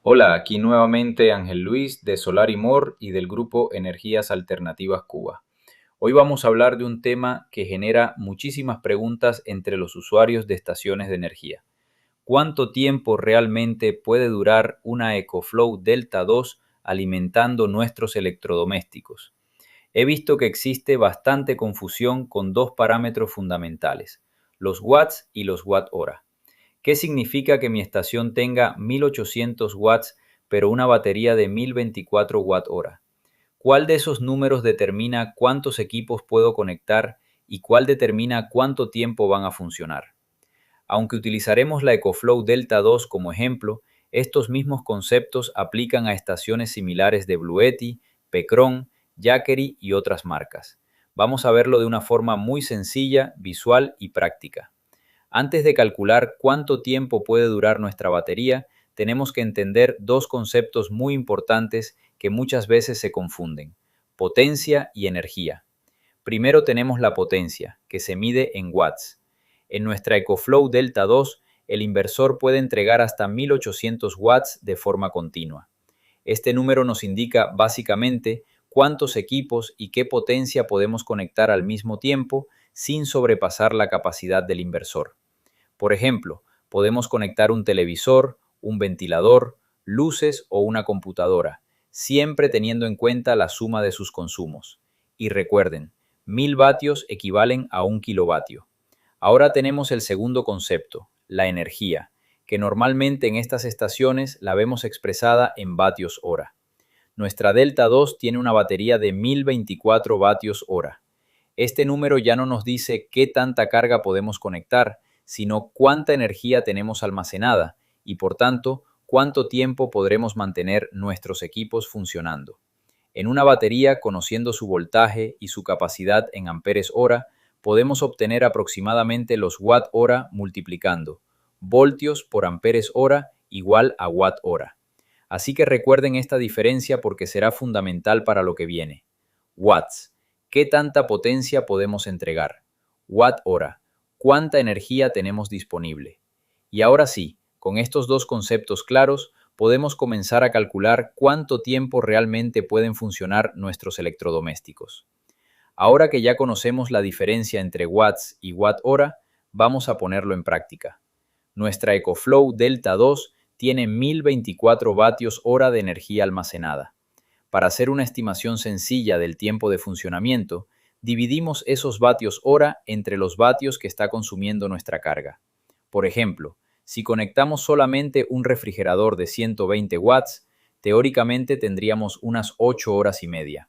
Hola, aquí nuevamente Ángel Luis de Solar y More y del grupo Energías Alternativas Cuba. Hoy vamos a hablar de un tema que genera muchísimas preguntas entre los usuarios de estaciones de energía. ¿Cuánto tiempo realmente puede durar una EcoFlow Delta 2 alimentando nuestros electrodomésticos? He visto que existe bastante confusión con dos parámetros fundamentales, los watts y los watt hora. ¿Qué significa que mi estación tenga 1800 watts pero una batería de 1024 watt hora? ¿Cuál de esos números determina cuántos equipos puedo conectar y cuál determina cuánto tiempo van a funcionar? Aunque utilizaremos la EcoFlow Delta 2 como ejemplo, estos mismos conceptos aplican a estaciones similares de Bluetti, Pecron, Jackery y otras marcas. Vamos a verlo de una forma muy sencilla, visual y práctica. Antes de calcular cuánto tiempo puede durar nuestra batería, tenemos que entender dos conceptos muy importantes que muchas veces se confunden: potencia y energía. Primero tenemos la potencia, que se mide en watts. En nuestra EcoFlow Delta 2, el inversor puede entregar hasta 1800 watts de forma continua. Este número nos indica básicamente cuántos equipos y qué potencia podemos conectar al mismo tiempo sin sobrepasar la capacidad del inversor. Por ejemplo, podemos conectar un televisor, un ventilador, luces o una computadora, siempre teniendo en cuenta la suma de sus consumos. Y recuerden, 1000 vatios equivalen a 1 kilovatio. Ahora tenemos el segundo concepto, la energía, que normalmente en estas estaciones la vemos expresada en vatios hora. Nuestra Delta 2 tiene una batería de 1024 vatios hora. Este número ya no nos dice qué tanta carga podemos conectar, sino cuánta energía tenemos almacenada y, por tanto, cuánto tiempo podremos mantener nuestros equipos funcionando. En una batería, conociendo su voltaje y su capacidad en amperes hora, podemos obtener aproximadamente los watt hora multiplicando voltios por amperes hora igual a watt hora. Así que recuerden esta diferencia porque será fundamental para lo que viene. Watts. ¿Qué tanta potencia podemos entregar? Watt hora. ¿Cuánta energía tenemos disponible? Y ahora sí, con estos dos conceptos claros, podemos comenzar a calcular cuánto tiempo realmente pueden funcionar nuestros electrodomésticos. Ahora que ya conocemos la diferencia entre watts y watt hora, vamos a ponerlo en práctica. Nuestra EcoFlow Delta 2 tiene 1024 vatios hora de energía almacenada. Para hacer una estimación sencilla del tiempo de funcionamiento, dividimos esos vatios hora entre los vatios que está consumiendo nuestra carga. Por ejemplo, si conectamos solamente un refrigerador de 120 watts, teóricamente tendríamos unas 8 horas y media.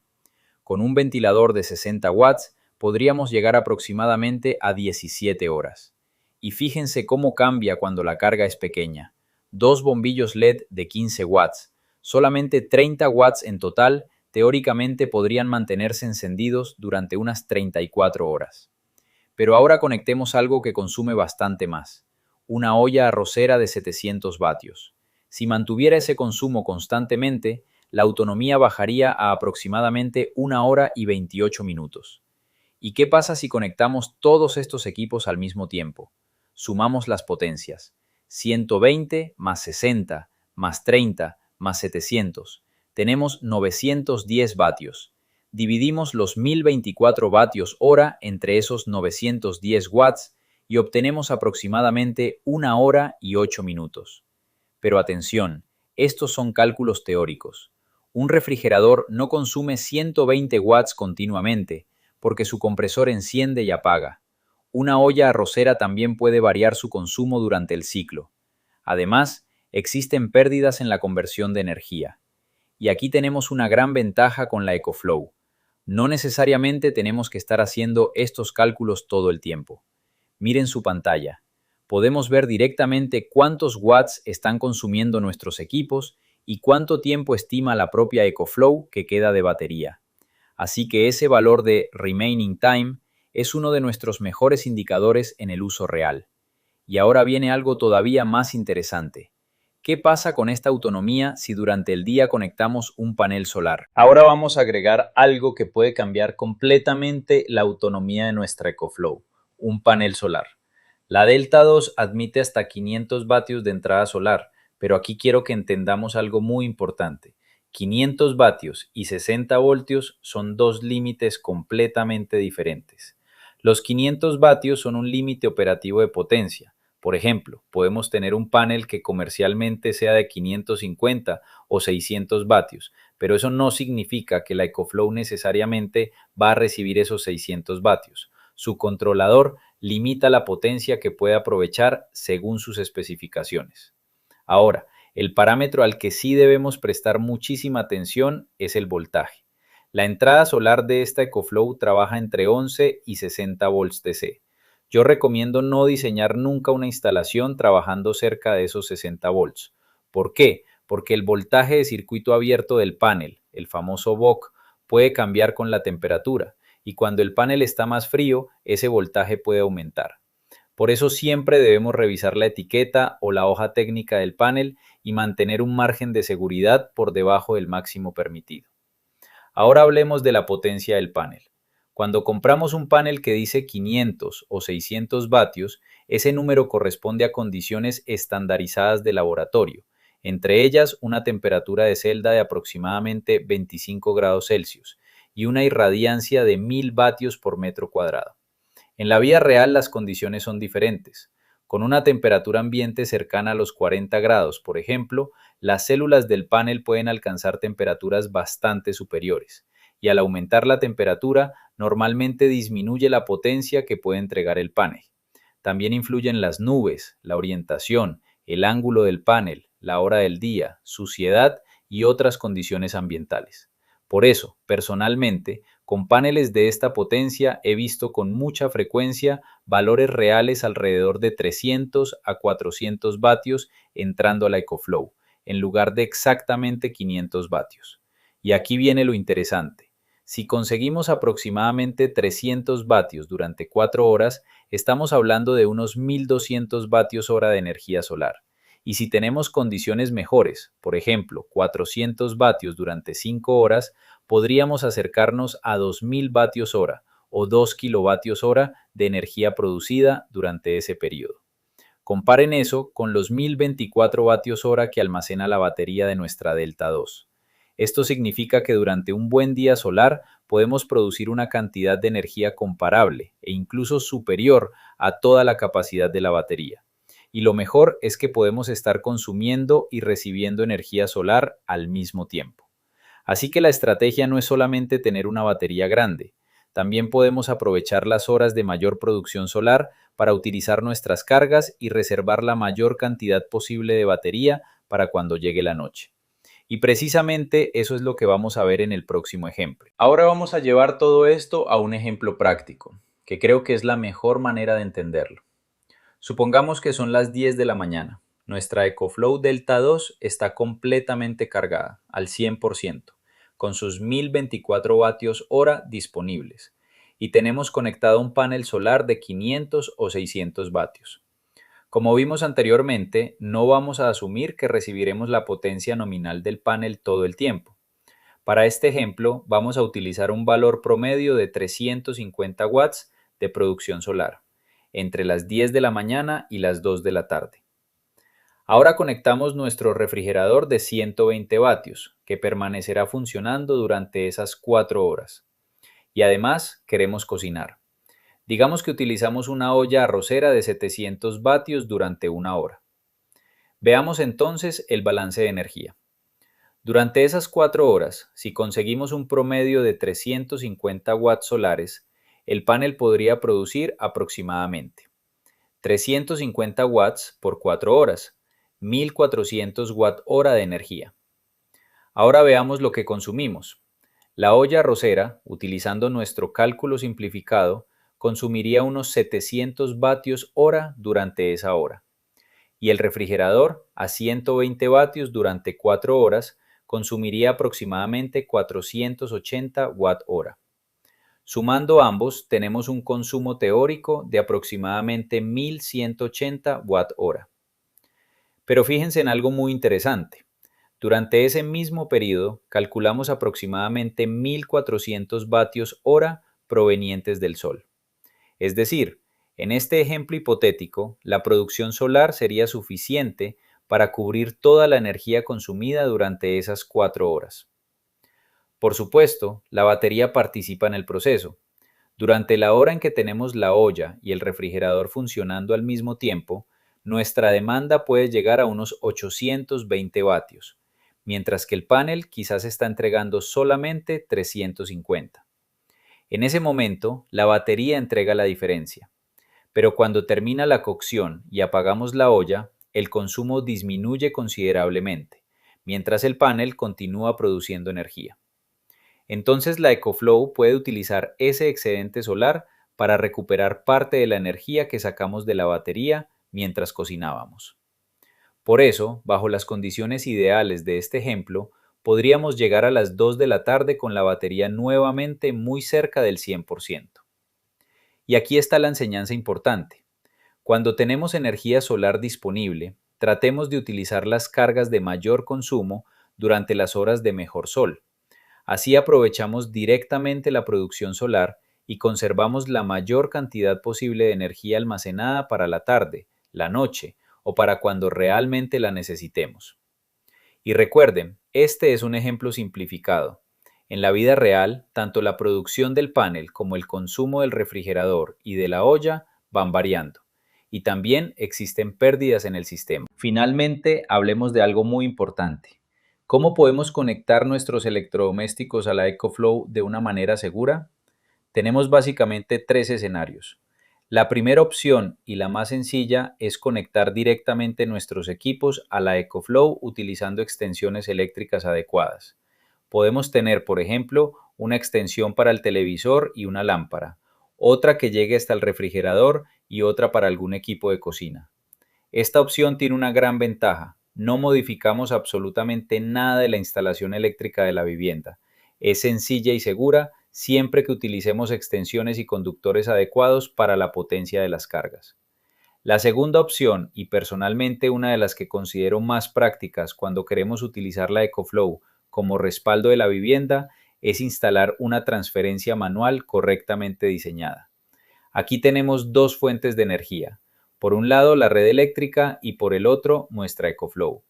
Con un ventilador de 60 watts podríamos llegar aproximadamente a 17 horas. Y fíjense cómo cambia cuando la carga es pequeña. Dos bombillos LED de 15 watts, solamente 30 watts en total, teóricamente podrían mantenerse encendidos durante unas 34 horas. Pero ahora conectemos algo que consume bastante más, una olla arrocera de 700 vatios. Si mantuviera ese consumo constantemente, la autonomía bajaría a aproximadamente 1 hora y 28 minutos. ¿Y qué pasa si conectamos todos estos equipos al mismo tiempo? Sumamos las potencias. 120 más 60 más 30 más 700. Tenemos 910 vatios. Dividimos los 1024 vatios hora entre esos 910 watts y obtenemos aproximadamente 1 hora y 8 minutos. Pero atención, estos son cálculos teóricos. Un refrigerador no consume 120 watts continuamente, porque su compresor enciende y apaga. Una olla arrocera también puede variar su consumo durante el ciclo. Además, existen pérdidas en la conversión de energía. Y aquí tenemos una gran ventaja con la EcoFlow. No necesariamente tenemos que estar haciendo estos cálculos todo el tiempo. Miren su pantalla. Podemos ver directamente cuántos watts están consumiendo nuestros equipos y cuánto tiempo estima la propia EcoFlow que queda de batería. Así que ese valor de remaining time es uno de nuestros mejores indicadores en el uso real. Y ahora viene algo todavía más interesante. ¿Qué pasa con esta autonomía si durante el día conectamos un panel solar? Ahora vamos a agregar algo que puede cambiar completamente la autonomía de nuestra EcoFlow, un panel solar. La Delta 2 admite hasta 500 vatios de entrada solar, Pero aquí quiero que entendamos algo muy importante. 500 vatios y 60 voltios son dos límites completamente diferentes. Los 500 vatios son un límite operativo de potencia. Por ejemplo, podemos tener un panel que comercialmente sea de 550 o 600 vatios, pero eso no significa que la EcoFlow necesariamente va a recibir esos 600 vatios. Su controlador limita la potencia que puede aprovechar según sus especificaciones. Ahora, el parámetro al que sí debemos prestar muchísima atención es el voltaje. La entrada solar de esta EcoFlow trabaja entre 11 y 60 volts DC. Yo recomiendo no diseñar nunca una instalación trabajando cerca de esos 60 volts. ¿Por qué? Porque el voltaje de circuito abierto del panel, el famoso VOC, puede cambiar con la temperatura y cuando el panel está más frío, ese voltaje puede aumentar. Por eso siempre debemos revisar la etiqueta o la hoja técnica del panel y mantener un margen de seguridad por debajo del máximo permitido. Ahora hablemos de la potencia del panel. Cuando compramos un panel que dice 500 o 600 vatios, ese número corresponde a condiciones estandarizadas de laboratorio, entre ellas una temperatura de celda de aproximadamente 25 grados Celsius y una irradiancia de 1000 vatios por metro cuadrado. En la vida real las condiciones son diferentes. Con una temperatura ambiente cercana a los 40 grados, por ejemplo, las células del panel pueden alcanzar temperaturas bastante superiores, y al aumentar la temperatura, normalmente disminuye la potencia que puede entregar el panel. También influyen las nubes, la orientación, el ángulo del panel, la hora del día, suciedad y otras condiciones ambientales. Por eso, personalmente, con paneles de esta potencia he visto con mucha frecuencia valores reales alrededor de 300 a 400 vatios entrando a la EcoFlow, en lugar de exactamente 500 vatios. Y aquí viene lo interesante. Si conseguimos aproximadamente 300 vatios durante 4 horas, estamos hablando de unos 1200 vatios hora de energía solar. Y si tenemos condiciones mejores, por ejemplo, 400 vatios durante 5 horas, podríamos acercarnos a 2000 vatios hora o 2 kilovatios hora de energía producida durante ese periodo. Comparen eso con los 1024 vatios hora que almacena la batería de nuestra Delta 2. Esto significa que durante un buen día solar podemos producir una cantidad de energía comparable e incluso superior a toda la capacidad de la batería. Y lo mejor es que podemos estar consumiendo y recibiendo energía solar al mismo tiempo. Así que la estrategia no es solamente tener una batería grande, también podemos aprovechar las horas de mayor producción solar para utilizar nuestras cargas y reservar la mayor cantidad posible de batería para cuando llegue la noche. Y precisamente eso es lo que vamos a ver en el próximo ejemplo. Ahora vamos a llevar todo esto a un ejemplo práctico, que creo que es la mejor manera de entenderlo. Supongamos que son las 10 de la mañana. Nuestra EcoFlow Delta 2 está completamente cargada, al 100%, con sus 1024 vatios hora disponibles. Y tenemos conectado un panel solar de 500 o 600 vatios. Como vimos anteriormente, no vamos a asumir que recibiremos la potencia nominal del panel todo el tiempo. Para este ejemplo, vamos a utilizar un valor promedio de 350 watts de producción solar, entre las 10 de la mañana y las 2 de la tarde. Ahora conectamos nuestro refrigerador de 120 vatios, que permanecerá funcionando durante esas 4 horas. Y además queremos cocinar. Digamos que utilizamos una olla arrocera de 700 vatios durante una hora. Veamos entonces el balance de energía. Durante esas 4 horas, si conseguimos un promedio de 350 watts solares, el panel podría producir aproximadamente 350 watts por 4 horas, 1400 watt hora de energía. Ahora veamos lo que consumimos. La olla arrocera, utilizando nuestro cálculo simplificado, consumiría unos 700 vatios hora durante esa hora. Y el refrigerador, a 120 vatios durante 4 horas, consumiría aproximadamente 480 watt hora. Sumando ambos, tenemos un consumo teórico de aproximadamente 1180 watt hora. Pero fíjense en algo muy interesante. Durante ese mismo periodo, calculamos aproximadamente 1400 vatios hora provenientes del sol. Es decir, en este ejemplo hipotético, la producción solar sería suficiente para cubrir toda la energía consumida durante esas 4 horas. Por supuesto, la batería participa en el proceso. Durante la hora en que tenemos la olla y el refrigerador funcionando al mismo tiempo, nuestra demanda puede llegar a unos 820 vatios, mientras que el panel quizás está entregando solamente 350. En ese momento, la batería entrega la diferencia, pero cuando termina la cocción y apagamos la olla, el consumo disminuye considerablemente, mientras el panel continúa produciendo energía. Entonces la EcoFlow puede utilizar ese excedente solar para recuperar parte de la energía que sacamos de la batería mientras cocinábamos. Por eso, bajo las condiciones ideales de este ejemplo, podríamos llegar a las 2 de la tarde con la batería nuevamente muy cerca del 100%. Y aquí está la enseñanza importante. Cuando tenemos energía solar disponible, tratemos de utilizar las cargas de mayor consumo durante las horas de mejor sol. Así aprovechamos directamente la producción solar y conservamos la mayor cantidad posible de energía almacenada para la tarde, la noche o para cuando realmente la necesitemos. Y recuerden, este es un ejemplo simplificado. En la vida real, tanto la producción del panel como el consumo del refrigerador y de la olla van variando. Y también existen pérdidas en el sistema. Finalmente, hablemos de algo muy importante. ¿Cómo podemos conectar nuestros electrodomésticos a la EcoFlow de una manera segura? Tenemos básicamente 3 escenarios. La primera opción y la más sencilla es conectar directamente nuestros equipos a la EcoFlow utilizando extensiones eléctricas adecuadas. Podemos tener, por ejemplo, una extensión para el televisor y una lámpara, otra que llegue hasta el refrigerador y otra para algún equipo de cocina. Esta opción tiene una gran ventaja. No modificamos absolutamente nada de la instalación eléctrica de la vivienda. Es sencilla y segura siempre que utilicemos extensiones y conductores adecuados para la potencia de las cargas. La segunda opción, y personalmente una de las que considero más prácticas cuando queremos utilizar la EcoFlow como respaldo de la vivienda, es instalar una transferencia manual correctamente diseñada. Aquí tenemos 2 fuentes de energía. Por un lado la red eléctrica y por el otro nuestra EcoFlow.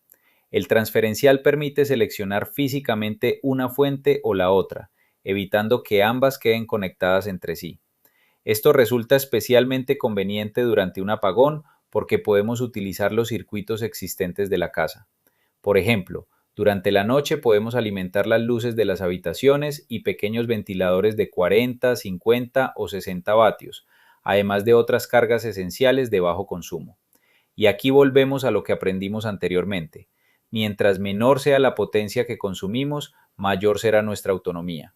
El transferencial permite seleccionar físicamente una fuente o la otra, evitando que ambas queden conectadas entre sí. Esto resulta especialmente conveniente durante un apagón porque podemos utilizar los circuitos existentes de la casa. Por ejemplo, durante la noche podemos alimentar las luces de las habitaciones y pequeños ventiladores de 40, 50 o 60 vatios, además de otras cargas esenciales de bajo consumo. Y aquí volvemos a lo que aprendimos anteriormente. Mientras menor sea la potencia que consumimos, mayor será nuestra autonomía.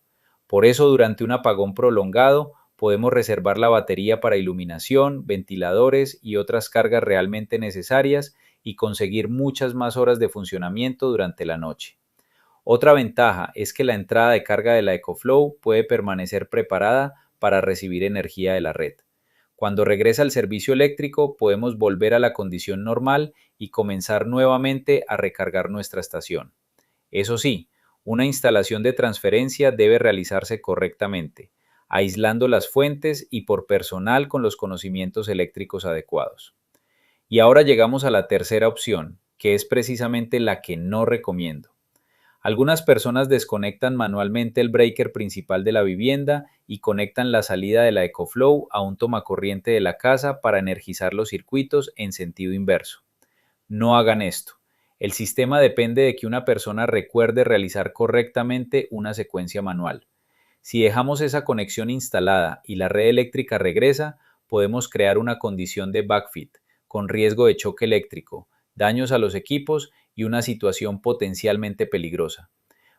Por eso, durante un apagón prolongado, podemos reservar la batería para iluminación, ventiladores y otras cargas realmente necesarias y conseguir muchas más horas de funcionamiento durante la noche. Otra ventaja es que la entrada de carga de la EcoFlow puede permanecer preparada para recibir energía de la red. Cuando regresa el servicio eléctrico, podemos volver a la condición normal y comenzar nuevamente a recargar nuestra estación. Eso sí, una instalación de transferencia debe realizarse correctamente, aislando las fuentes y por personal con los conocimientos eléctricos adecuados. Y ahora llegamos a la tercera opción, que es precisamente la que no recomiendo. Algunas personas desconectan manualmente el breaker principal de la vivienda y conectan la salida de la EcoFlow a un tomacorriente de la casa para energizar los circuitos en sentido inverso. No hagan esto. El sistema depende de que una persona recuerde realizar correctamente una secuencia manual. Si dejamos esa conexión instalada y la red eléctrica regresa, podemos crear una condición de backfit, con riesgo de choque eléctrico, daños a los equipos y una situación potencialmente peligrosa.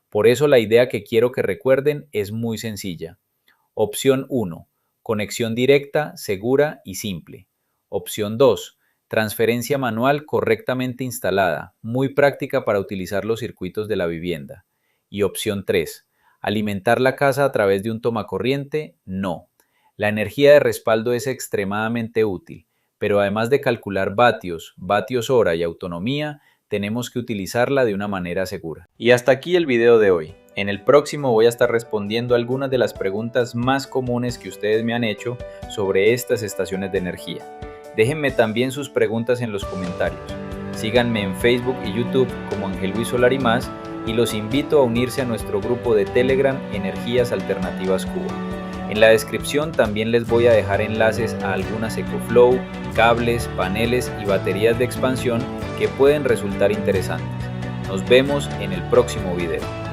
Por eso la idea que quiero que recuerden es muy sencilla. Opción 1. Conexión directa, segura y simple. Opción 2. Transferencia manual correctamente instalada, muy práctica para utilizar los circuitos de la vivienda. Y opción 3. ¿Alimentar la casa a través de un tomacorriente? No. La energía de respaldo es extremadamente útil, pero además de calcular vatios, vatios hora y autonomía, tenemos que utilizarla de una manera segura. Y hasta aquí el video de hoy. En el próximo voy a estar respondiendo algunas de las preguntas más comunes que ustedes me han hecho sobre estas estaciones de energía. Déjenme también sus preguntas en los comentarios. Síganme en Facebook y YouTube como Ángel Luis Solar y más, y los invito a unirse a nuestro grupo de Telegram Energías Alternativas Cuba. En la descripción también les voy a dejar enlaces a algunas EcoFlow, cables, paneles y baterías de expansión que pueden resultar interesantes. Nos vemos en el próximo video.